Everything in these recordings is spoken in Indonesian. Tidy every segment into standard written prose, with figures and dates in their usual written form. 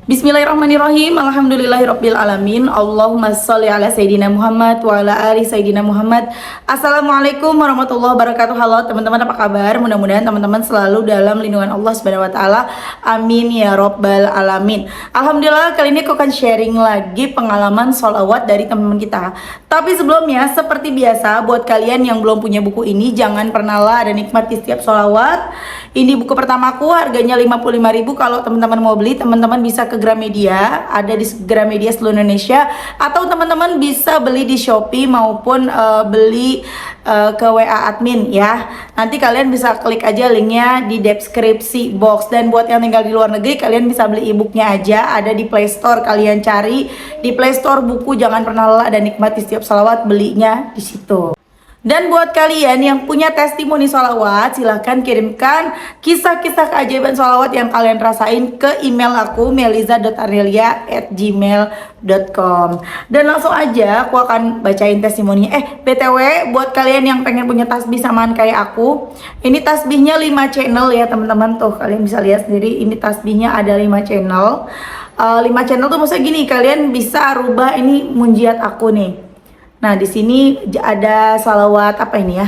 Bismillahirrahmanirrahim. Alhamdulillahirabbil alamin. Allahumma shalli ala sayidina Muhammad wa ala ali sayidina Muhammad. Assalamualaikum warahmatullahi wabarakatuh. Halo teman-teman, apa kabar? Mudah-mudahan teman-teman selalu dalam lindungan Allah Subhanahu wa taala. Amin ya rabbal alamin. Alhamdulillah, kali ini aku akan sharing lagi pengalaman sholawat dari teman-teman kita. Tapi sebelumnya, seperti biasa, buat kalian yang belum punya buku ini, jangan pernah lah ada nikmati setiap sholawat. Ini buku pertamaku, harganya 55.000. Kalau teman-teman mau beli, teman-teman bisa ke Gramedia, ada di Gramedia seluruh Indonesia, atau teman-teman bisa beli di Shopee maupun beli ke WA admin ya. Nanti kalian bisa klik aja linknya di deskripsi box. Dan buat yang tinggal di luar negeri, kalian bisa beli e-booknya aja, ada di Play Store. Kalian cari di Play Store buku Jangan Pernah Lelah dan Nikmati Setiap Sholawat, belinya di situ. Dan buat kalian yang punya testimoni sholawat, silahkan kirimkan kisah-kisah keajaiban sholawat yang kalian rasain ke email aku, meliza.arnelia@gmail.com. Dan langsung aja aku akan bacain testimoninya. BTW, buat kalian yang pengen punya tasbih samaan kayak aku, ini tasbihnya 5 channel ya teman-teman. Tuh kalian bisa lihat sendiri, ini tasbihnya ada 5 channel. 5 channel tuh maksudnya gini, kalian bisa rubah ini munjiat aku nih. Nah, di sini ada salawat apa ini ya?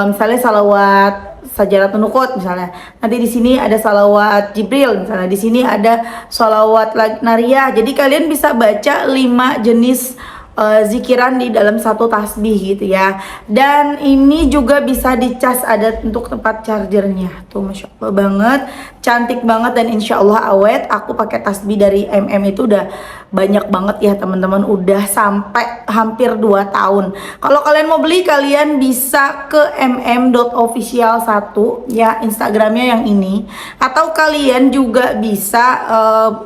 Misalnya salawat Sajaratun Nukut misalnya. Nanti di sini ada salawat Jibril misalnya. Di sini ada salawat Nariyah. Jadi kalian bisa baca 5 jenis zikiran di dalam satu tasbih gitu ya. Dan ini juga bisa dicas, ada untuk tempat chargernya. Tuh Masya Allah banget, cantik banget, dan insya Allah awet. Aku pakai tasbih dari itu udah banyak banget ya teman-teman, udah sampai hampir 2 tahun. Kalau kalian mau beli, kalian bisa ke mm.official1 ya, Instagramnya yang ini, atau kalian juga bisa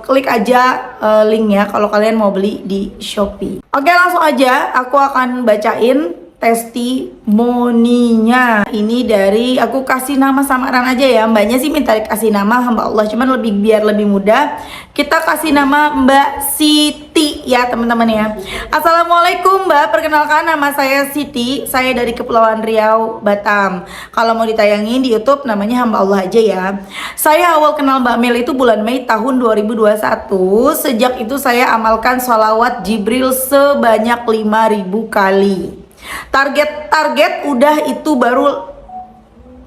klik aja linknya kalau kalian mau beli di Shopee. Oke, langsung aja aku akan bacain testimoninya. Ini dari, aku kasih nama samaran aja ya. Mbaknya sih minta kasih nama hamba Allah, cuman biar lebih mudah kita kasih nama Mbak Siti ya teman-teman ya. Assalamualaikum Mbak, perkenalkan nama saya Siti, saya dari Kepulauan Riau, Batam. Kalau mau ditayangin di YouTube namanya hamba Allah aja ya. Saya awal kenal Mbak Mel itu bulan Mei tahun 2021. Sejak itu saya amalkan sholawat Jibril sebanyak 5.000 kali. Target udah itu baru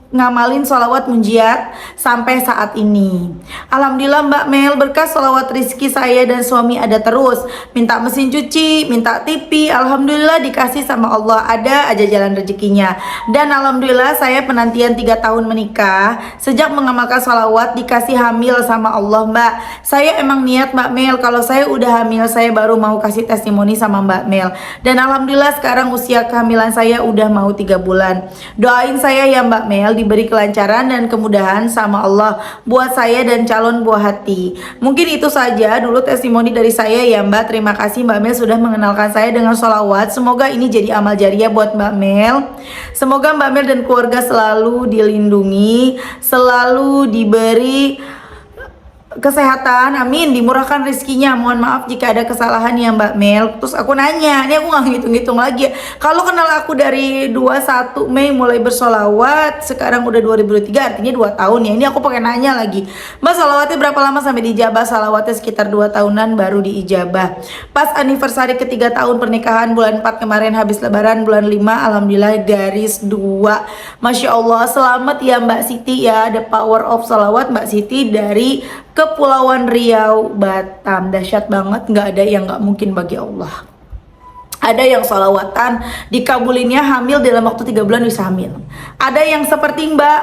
ngamalin sholawat munjiat sampai saat ini. Alhamdulillah Mbak Mel, berkas sholawat rizki saya dan suami ada terus. Minta mesin cuci, minta TV, alhamdulillah dikasih sama Allah, ada aja jalan rezekinya. Dan alhamdulillah saya penantian 3 tahun menikah. Sejak mengamalkan sholawat dikasih hamil sama Allah Mbak. Saya emang niat Mbak Mel, kalau saya udah hamil saya baru mau kasih testimoni sama Mbak Mel. Dan alhamdulillah sekarang usia kehamilan saya udah mau 3 bulan. Doain saya ya Mbak Mel, diberi kelancaran dan kemudahan sama Allah buat saya dan calon buah hati. Mungkin itu saja dulu testimoni dari saya ya Mbak. Terima kasih Mbak Mel sudah mengenalkan saya dengan sholawat. Semoga ini jadi amal jariah buat Mbak Mel. Semoga Mbak Mel dan keluarga selalu dilindungi, selalu diberi kesehatan, amin, dimurahkan rezekinya. Mohon maaf jika ada kesalahan ya Mbak Mel. Terus aku nanya, ini aku nggak ngitung-ngitung lagi ya. Kalau kenal aku dari 21 Mei mulai bersolawat, sekarang udah 2023, artinya 2 tahun ya. Ini aku pakai nanya lagi, Mbak solawatnya berapa lama sampai diijabah? Solawatnya sekitar 2 tahunan baru diijabah. Pas anniversary ketiga tahun pernikahan bulan 4 kemarin, habis lebaran bulan 5, alhamdulillah garis 2. Masya Allah, selamat ya Mbak Siti ya. The power of solawat Mbak Siti dari Kepulauan Riau, Batam. Dahsyat banget, nggak ada yang nggak mungkin bagi Allah. Ada yang sholawatan dikabulinnya hamil dalam waktu 3 bulan bisa hamil. Ada yang seperti Mbak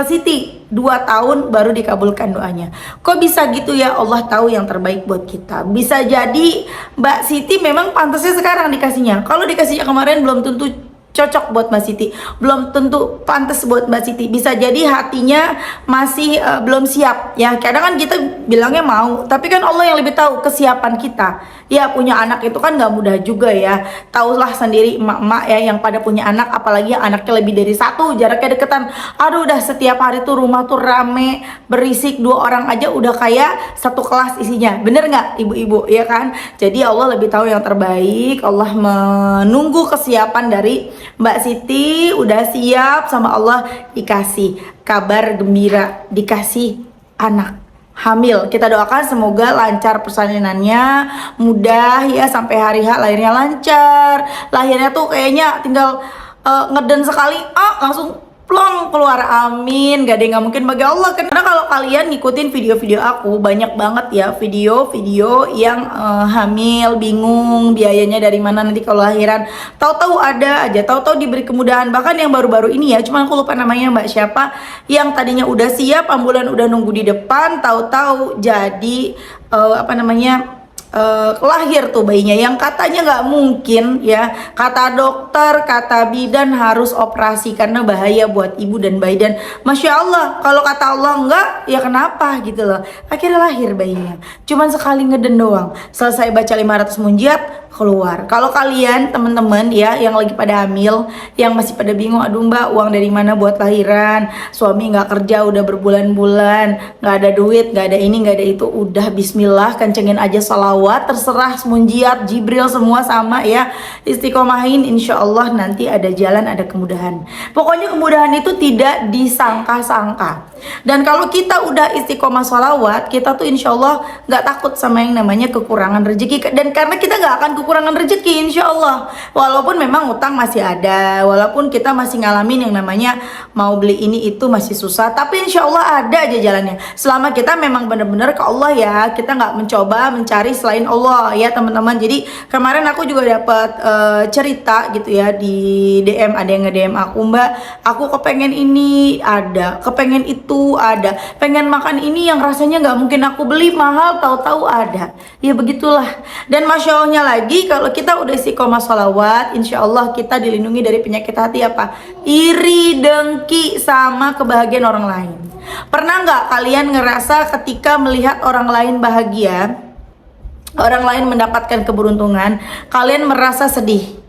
Siti 2 tahun baru dikabulkan doanya. Kok bisa gitu ya? Allah tahu yang terbaik buat kita. Bisa jadi Mbak Siti memang pantasnya sekarang dikasihnya. Kalau dikasihnya kemarin belum tentu cocok buat Mbak Siti, belum tentu pantas buat Mbak Siti. Bisa jadi hatinya masih belum siap ya. Kadang kan kita bilangnya mau, tapi kan Allah yang lebih tahu kesiapan kita. Ya, punya anak itu kan nggak mudah juga ya. Taulah sendiri emak-emak ya yang pada punya anak, apalagi yang anaknya lebih dari 1, jaraknya deketan. Aduh, udah setiap hari tuh rumah tuh rame, berisik, 2 orang aja udah kayak 1 kelas isinya. Bener nggak ibu-ibu ya kan? Jadi Allah lebih tahu yang terbaik. Allah menunggu kesiapan dari Mbak Siti. Udah siap sama Allah, dikasih kabar gembira, dikasih anak. hamil. Kita doakan semoga lancar persalinannya, mudah ya sampai hari H lahirnya lancar. Lahirnya tuh kayaknya tinggal ngeden sekali, langsung plong keluar, amin. Gak ada yang gak mungkin bagi Allah. Karena kalau kalian ngikutin video-video aku, banyak banget ya video-video yang hamil, bingung biayanya dari mana nanti kalau lahiran. Tahu-tahu ada aja, tahu-tahu diberi kemudahan. Bahkan yang baru-baru ini ya, cuman aku lupa namanya mbak siapa, yang tadinya udah siap, ambulan udah nunggu di depan, tahu-tahu jadi lahir tuh bayinya yang katanya nggak mungkin ya, kata dokter, kata bidan harus operasi karena bahaya buat ibu dan bayi. Dan Masya Allah, kalau kata Allah enggak, ya kenapa gitu loh. Akhirnya lahir bayinya, cuman sekali ngeden doang, selesai baca 500 munjiat keluar. Kalau kalian teman-teman ya yang lagi pada hamil, yang masih pada bingung, aduh mbak uang dari mana buat lahiran, suami nggak kerja udah berbulan-bulan, nggak ada duit, nggak ada ini, nggak ada itu, udah bismillah kencengin aja sholawat, terserah munjiat, Jibril semua sama ya, istiqomahin, insya Allah nanti ada jalan, ada kemudahan. Pokoknya kemudahan itu tidak disangka-sangka. Dan kalau kita udah istiqomah sholawat, kita tuh insya Allah nggak takut sama yang namanya kekurangan rezeki. Dan karena kita nggak akan kekurangan rezeki insya Allah, walaupun memang utang masih ada, walaupun kita masih ngalamin yang namanya mau beli ini itu masih susah, tapi insya Allah ada aja jalannya, selama kita memang bener-bener ke Allah ya, kita nggak mencoba mencari selain Allah ya teman-teman. Jadi kemarin aku juga dapat cerita gitu ya di DM, ada yang nge-DM aku, mbak aku kepengen ini ada, kepengen itu ada, pengen makan ini yang rasanya nggak mungkin aku beli mahal, tahu-tahu ada. Ya begitulah. Dan Masya Allahnya lagi, kalau kita udah istiqomah sholawat, insya Allah kita dilindungi dari penyakit hati apa? Iri, dengki, sama kebahagiaan orang lain. Pernah nggak kalian ngerasa ketika melihat orang lain bahagia, orang lain mendapatkan keberuntungan, kalian merasa sedih?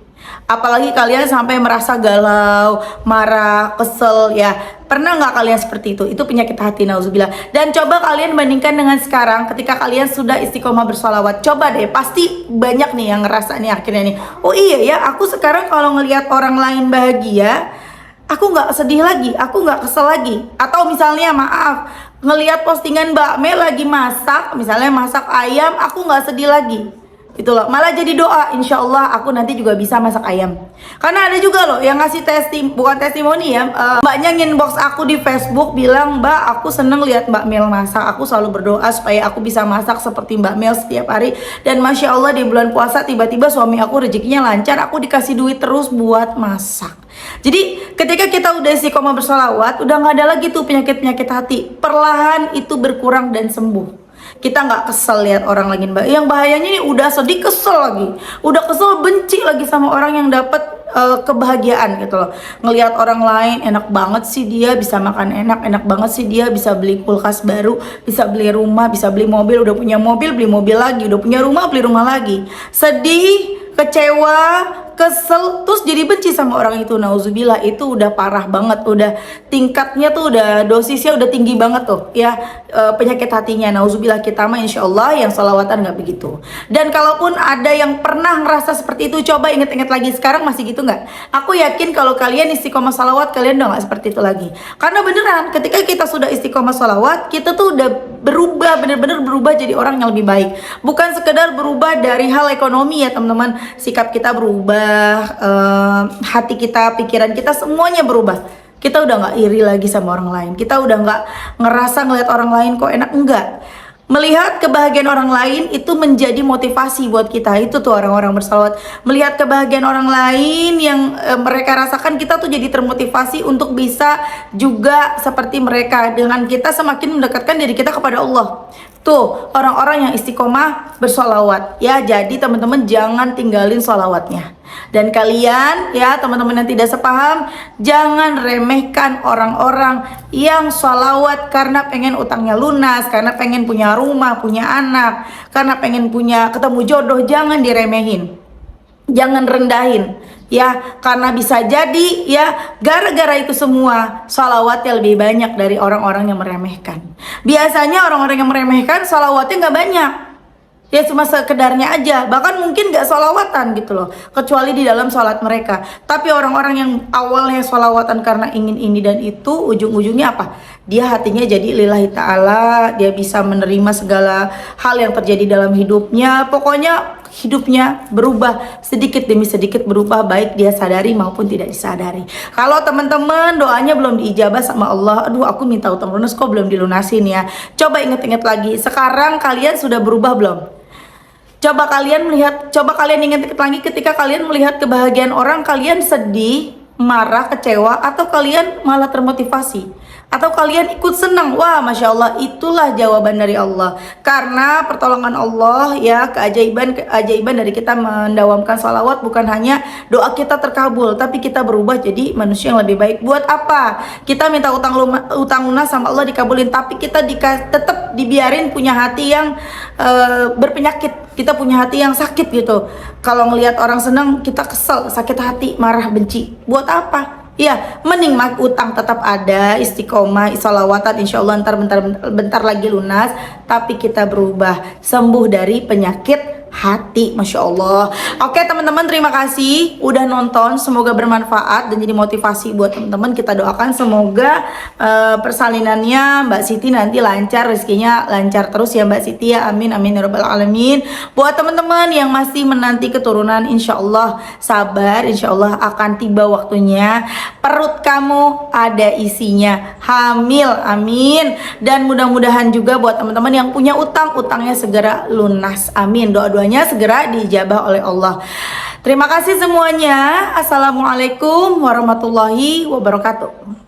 Apalagi kalian sampai merasa galau, marah, kesel ya. Pernah nggak kalian seperti itu? Itu penyakit hati, nauzubillah. Dan coba kalian bandingkan dengan sekarang ketika kalian sudah istiqomah bersolawat. Coba deh, pasti banyak nih yang ngerasa nih akhirnya nih, oh iya ya, aku sekarang kalau ngelihat orang lain bahagia, aku nggak sedih lagi, aku nggak kesel lagi. Atau misalnya maaf, ngelihat postingan Mbak Mel lagi masak, misalnya masak ayam, aku nggak sedih lagi. Itu loh, malah jadi doa, insya Allah aku nanti juga bisa masak ayam. Karena ada juga loh yang ngasih bukan testimoni ya, mbaknya nginbox aku di Facebook bilang, mbak aku seneng lihat Mbak Mel masak, aku selalu berdoa supaya aku bisa masak seperti Mbak Mel setiap hari. Dan Masya Allah di bulan puasa tiba-tiba suami aku rezekinya lancar, aku dikasih duit terus buat masak. Jadi ketika kita udah istiqomah bersolawat, udah nggak ada lagi tuh penyakit-penyakit hati, perlahan itu berkurang dan sembuh. Kita nggak kesel lihat orang lagi yang bahayanya ini, udah sedih kesel lagi, udah kesel benci lagi sama orang yang dapat kebahagiaan gitu loh. Ngelihat orang lain enak banget sih dia bisa makan enak, enak banget sih dia bisa beli kulkas baru, bisa beli rumah, bisa beli mobil, udah punya mobil beli mobil lagi, udah punya rumah beli rumah lagi. Sedih, kecewa, kesel, terus jadi benci sama orang itu, nauzubillah. Itu udah parah banget, udah tingkatnya tuh udah dosisnya udah tinggi banget tuh ya, penyakit hatinya, nauzubillah. Kita mah insya Allah yang salawatan nggak begitu. Dan kalaupun ada yang pernah ngerasa seperti itu, coba inget-inget lagi, sekarang masih gitu nggak? Aku yakin kalau kalian istiqomah salawat, kalian udah nggak seperti itu lagi. Karena beneran ketika kita sudah istiqomah salawat, kita tuh udah berubah, bener-bener berubah jadi orang yang lebih baik. Bukan sekedar berubah dari hal ekonomi ya teman-teman, sikap kita berubah, hati kita, pikiran kita, semuanya berubah. Kita udah nggak iri lagi sama orang lain, kita udah nggak ngerasa ngeliat orang lain kok enak, enggak. Melihat kebahagiaan orang lain itu menjadi motivasi buat kita. Itu tuh orang-orang bersalawat, melihat kebahagiaan orang lain yang mereka rasakan, kita tuh jadi termotivasi untuk bisa juga seperti mereka. Dengan kita semakin mendekatkan diri kita kepada Allah. Tuh orang-orang yang istiqomah bersolawat ya. Jadi teman-teman jangan tinggalin solawatnya. Dan kalian ya teman-teman yang tidak sepaham, jangan remehkan orang-orang yang sholawat karena pengen utangnya lunas, karena pengen punya rumah, punya anak, karena pengen punya ketemu jodoh. Jangan diremehin, jangan rendahin ya, karena bisa jadi ya gara-gara itu semua sholawatnya lebih banyak dari orang-orang yang meremehkan. Biasanya orang-orang yang meremehkan sholawatnya nggak banyak, Ya cuma sekedarnya aja, bahkan mungkin gak sholawatan gitu loh, kecuali di dalam sholat mereka. Tapi orang-orang yang awalnya sholawatan karena ingin ini dan itu, ujung-ujungnya apa? Dia hatinya jadi lillahi ta'ala, dia bisa menerima segala hal yang terjadi dalam hidupnya. Pokoknya hidupnya berubah sedikit demi sedikit, berubah baik dia sadari maupun tidak disadari. Kalau teman-teman doanya belum diijabah sama Allah, aduh aku minta utang lunas kok belum dilunasin ya. Coba inget-inget lagi, sekarang kalian sudah berubah belum? Coba kalian ingat lagi ketika kalian melihat kebahagiaan orang, kalian sedih, marah, kecewa, atau kalian malah termotivasi? Atau kalian ikut senang? Wah, Masya Allah, itulah jawaban dari Allah. Karena pertolongan Allah ya, keajaiban dari kita mendawamkan salawat, bukan hanya doa kita terkabul, tapi kita berubah jadi manusia yang lebih baik. Buat apa? Kita minta utang lunas sama Allah dikabulin, tapi kita tetap dibiarin punya hati yang berpenyakit. Kita punya hati yang sakit gitu. Kalau ngelihat orang senang, kita kesel, sakit hati, marah, benci. Buat apa? Iya, mending utang tetap ada, istiqomah, salawatan, insya Allah bentar lagi lunas. Tapi kita berubah, sembuh dari penyakit hati, Masya Allah. Oke teman-teman, terima kasih udah nonton, semoga bermanfaat dan jadi motivasi buat teman-teman. Kita doakan semoga persalinannya Mbak Siti nanti lancar, rezekinya lancar terus ya Mbak Siti ya, amin amin ya rabbal alamin. Buat teman-teman yang masih menanti keturunan, insya Allah sabar, insya Allah akan tiba waktunya. Perut kamu ada isinya, hamil, amin. Dan mudah-mudahan juga buat teman-teman yang punya utang, utangnya segera lunas, amin. Doa-doanya segera diijabah oleh Allah. Terima kasih semuanya. Assalamualaikum warahmatullahi wabarakatuh.